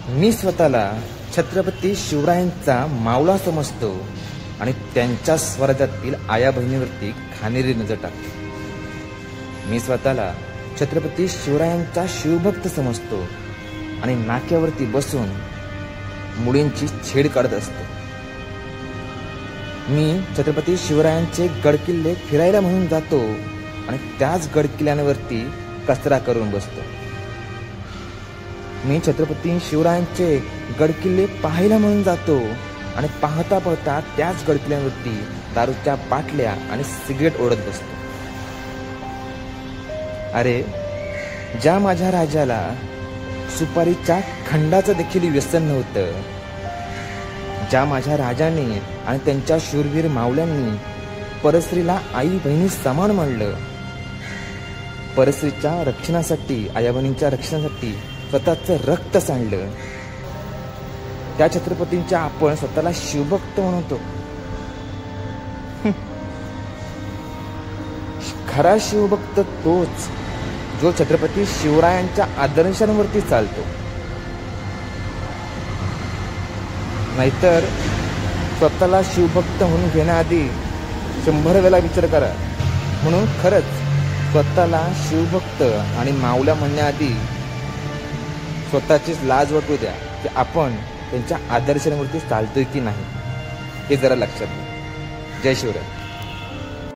मी स्वतःला छत्रपती शिवरायांचा मावळा समजतो आणि त्यांच्या स्वराज्यातील आया बहिणीवरती खाणेरी नजर टाकतो. मी स्वतःला छत्रपती शिवरायांचा शिवभक्त समजतो आणि नाक्यावरती बसून मुलींची छेड काढत असतो. मी छत्रपती शिवरायांचे गडकिल्ले फिरायला म्हणून जातो आणि त्याच गडकिल्ल्यांवरती कचरा करून बसतो. मी छत्रपती शिवरायांचे गडकिल्ले पाहायला म्हणून जातो आणि पाहता पाहता त्याच गडकिल्ल्यांवरती दारूच्या बाटल्या आणि सिगरेट ओढत बसतो. अरे, ज्या माझ्या राजाला सुपारीच्या खंडाचं देखील व्यसन नव्हतं, ज्या माझ्या राजाने आणि त्यांच्या शूरवीर मावल्यांनी परस्त्रीला आई बहिणी समान मानलं, परस्त्रीच्या रक्षणासाठी, आया बहिणींच्या रक्षणासाठी स्वतःचं रक्त सांडलं, त्या छत्रपतींच्या आपण स्वतःला शिवभक्त म्हणतो. खरा शिवभक्त तोच जो छत्रपती शिवरायांच्या आदर्शांवरती चालतो. नाहीतर स्वतःला शिवभक्त म्हणून घेण्याआधी 100 वेळा विचार करा. म्हणून खरंच स्वतःला शिवभक्त आणि मावल्या म्हणण्याआधी स्वतःचीच लाज वाटू द्या की आपण त्यांच्या आदर्शांवरती चालतोय की नाही, हे जरा लक्षात घ्या. जय शिवराय.